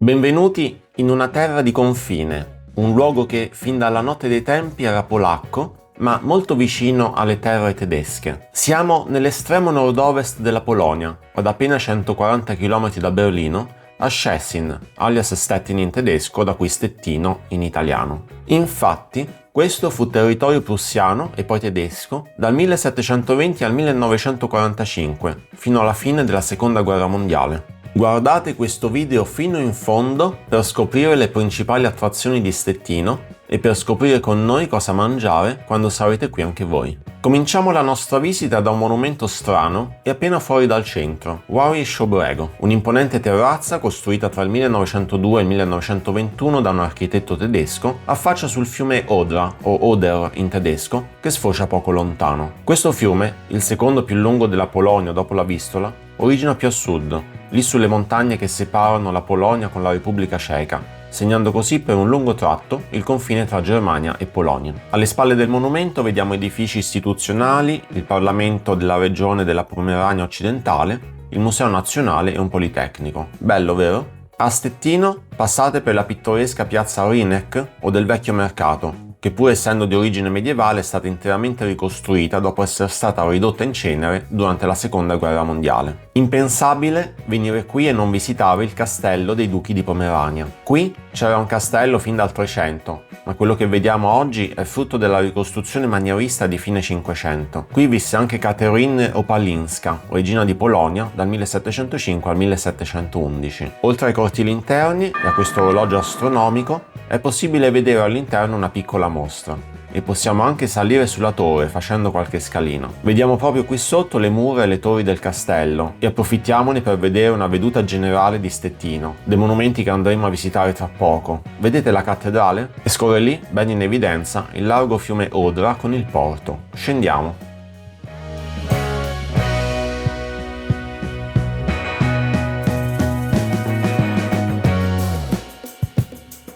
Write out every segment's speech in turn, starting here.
Benvenuti in una terra di confine, un luogo che fin dalla notte dei tempi era polacco, ma molto vicino alle terre tedesche. Siamo nell'estremo nord-ovest della Polonia, ad appena 140 km da Berlino, a Szczecin, alias Stettin in tedesco, da cui Stettino in italiano. Infatti, questo fu territorio prussiano e poi tedesco dal 1720 al 1945, fino alla fine della Seconda Guerra Mondiale. Guardate questo video fino in fondo per scoprire le principali attrazioni di Stettino e per scoprire con noi cosa mangiare quando sarete qui anche voi. Cominciamo la nostra visita da un monumento strano e appena fuori dal centro, Warje Szobrego, un'imponente terrazza costruita tra il 1902 e il 1921 da un architetto tedesco, affaccia sul fiume Odra, o Oder in tedesco, che sfocia poco lontano. Questo fiume, il secondo più lungo della Polonia dopo la Vistola, origina più a sud, lì sulle montagne che separano la Polonia con la Repubblica Ceca, segnando così per un lungo tratto il confine tra Germania e Polonia. Alle spalle del monumento vediamo edifici istituzionali, il Parlamento della regione della Pomerania occidentale, il Museo Nazionale e un Politecnico. Bello, vero? A Stettino passate per la pittoresca piazza Rynek o del Vecchio Mercato, che pur essendo di origine medievale è stata interamente ricostruita dopo essere stata ridotta in cenere durante la Seconda Guerra Mondiale. Impensabile venire qui e non visitare il castello dei Duchi di Pomerania. Qui c'era un castello fin dal 300, ma quello che vediamo oggi è frutto della ricostruzione manierista di fine 500. Qui visse anche Kateryna Opalinska, regina di Polonia, dal 1705 al 1711. Oltre ai cortili interni e a questo orologio astronomico, è possibile vedere all'interno una piccola mostra. E possiamo anche salire sulla torre facendo qualche scalino. Vediamo proprio qui sotto le mura e le torri del castello e approfittiamone per vedere una veduta generale di Stettino, dei monumenti che andremo a visitare tra poco. Vedete la cattedrale? E scorre lì, ben in evidenza, il largo fiume Odra con il porto. Scendiamo.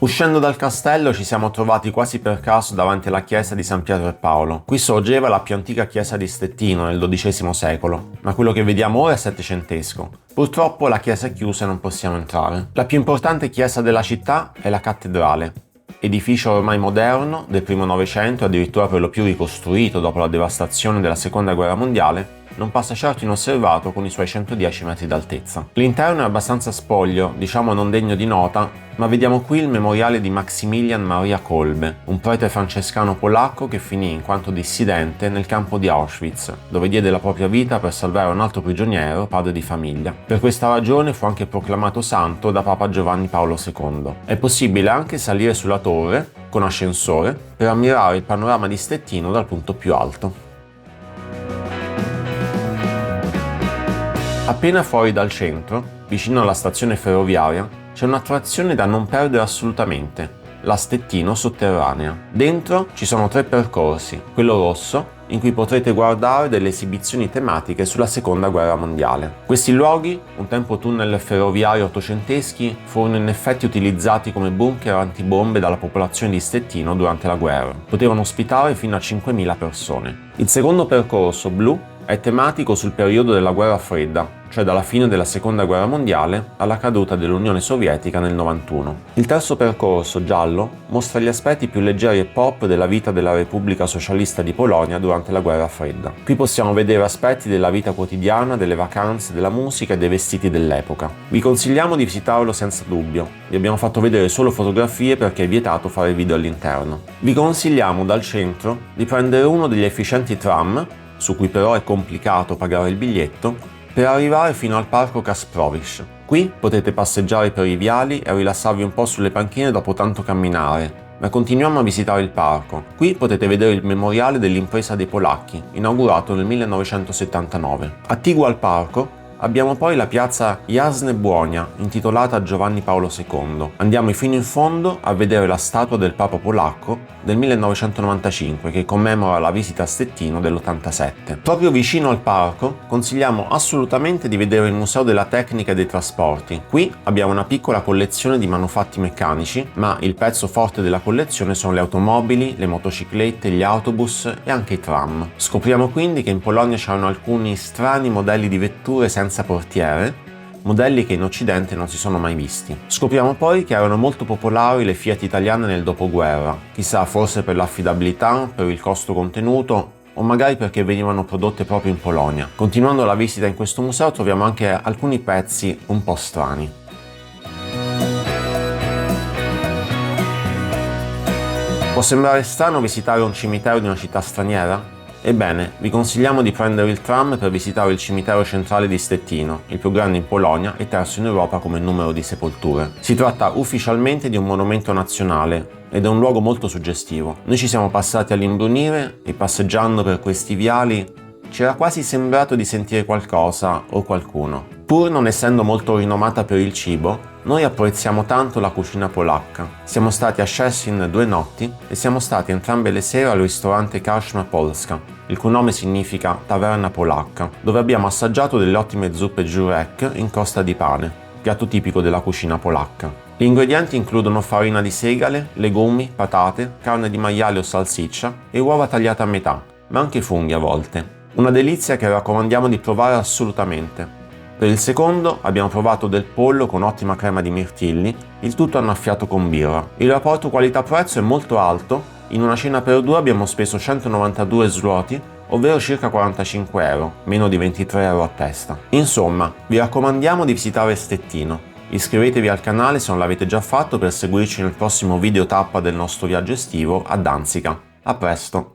Uscendo dal castello ci siamo trovati quasi per caso davanti alla chiesa di San Pietro e Paolo. Qui sorgeva la più antica chiesa di Stettino nel XII secolo, ma quello che vediamo ora è settecentesco. Purtroppo la chiesa è chiusa e non possiamo entrare. La più importante chiesa della città è la cattedrale, edificio ormai moderno del primo Novecento, addirittura per lo più ricostruito dopo la devastazione della Seconda Guerra Mondiale. Non passa certo inosservato con i suoi 110 metri d'altezza. L'interno è abbastanza spoglio, diciamo non degno di nota, ma vediamo qui il memoriale di Maximilian Maria Kolbe, un prete francescano polacco che finì in quanto dissidente nel campo di Auschwitz, dove diede la propria vita per salvare un altro prigioniero, padre di famiglia. Per questa ragione fu anche proclamato santo da Papa Giovanni Paolo II. È possibile anche salire sulla torre, con ascensore, per ammirare il panorama di Stettino dal punto più alto. Appena fuori dal centro, vicino alla stazione ferroviaria, c'è un'attrazione da non perdere assolutamente, la Stettino sotterranea. Dentro ci sono 3 percorsi, quello rosso, in cui potrete guardare delle esibizioni tematiche sulla Seconda Guerra Mondiale. Questi luoghi, un tempo tunnel ferroviari ottocenteschi, furono in effetti utilizzati come bunker antibombe dalla popolazione di Stettino durante la guerra. Potevano ospitare fino a 5.000 persone. Il secondo percorso, blu, è tematico sul periodo della Guerra Fredda, cioè dalla fine della Seconda Guerra Mondiale alla caduta dell'Unione Sovietica nel 91. Il terzo percorso, giallo, mostra gli aspetti più leggeri e pop della vita della Repubblica Socialista di Polonia durante la Guerra Fredda. Qui possiamo vedere aspetti della vita quotidiana, delle vacanze, della musica e dei vestiti dell'epoca. Vi consigliamo di visitarlo senza dubbio. Vi abbiamo fatto vedere solo fotografie perché è vietato fare video all'interno. Vi consigliamo dal centro di prendere uno degli efficienti tram, su cui però è complicato pagare il biglietto, per arrivare fino al parco Kasprowicz. Qui potete passeggiare per i viali e rilassarvi un po' sulle panchine dopo tanto camminare, ma continuiamo a visitare il parco. Qui potete vedere il memoriale dell'impresa dei polacchi, inaugurato nel 1979. Attiguo al parco abbiamo poi la piazza Jasne Błonia, intitolata a Giovanni Paolo II. Andiamo fino in fondo a vedere la statua del Papa polacco del 1995 che commemora la visita a Stettino dell'87. Proprio vicino al parco consigliamo assolutamente di vedere il Museo della Tecnica e dei Trasporti. Qui abbiamo una piccola collezione di manufatti meccanici, ma il pezzo forte della collezione sono le automobili, le motociclette, gli autobus e anche i tram. Scopriamo quindi che in Polonia c'erano alcuni strani modelli di vetture senza portiere modelli che in Occidente non si sono mai visti. Scopriamo poi che erano molto popolari le Fiat italiane nel dopoguerra, chissà, forse per l'affidabilità, per il costo contenuto, o magari perché venivano prodotte proprio in Polonia. Continuando la visita in questo museo troviamo anche alcuni pezzi un po' strani. Può sembrare strano visitare un cimitero di una città straniera? Ebbene, vi consigliamo di prendere il tram per visitare il cimitero centrale di Stettino, il più grande in Polonia e terzo in Europa come numero di sepolture. Si tratta ufficialmente di un monumento nazionale ed è un luogo molto suggestivo. Noi ci siamo passati all'imbrunire e passeggiando per questi viali ci era quasi sembrato di sentire qualcosa o qualcuno. Pur non essendo molto rinomata per il cibo, noi apprezziamo tanto la cucina polacca. Siamo stati a Szczecin 2 notti e siamo stati entrambe le sere al ristorante Karczma Polska, il cui nome significa taverna polacca, dove abbiamo assaggiato delle ottime zuppe Żurek in crosta di pane, piatto tipico della cucina polacca. Gli ingredienti includono farina di segale, legumi, patate, carne di maiale o salsiccia e uova tagliate a metà, ma anche funghi a volte. Una delizia che raccomandiamo di provare assolutamente. Per il secondo abbiamo provato del pollo con ottima crema di mirtilli, il tutto annaffiato con birra. Il rapporto qualità-prezzo è molto alto, in una cena per due abbiamo speso 192 zloty, ovvero circa 45 euro, meno di 23 euro a testa. Insomma, vi raccomandiamo di visitare Stettino. Iscrivetevi al canale se non l'avete già fatto per seguirci nel prossimo video tappa del nostro viaggio estivo a Danzica. A presto!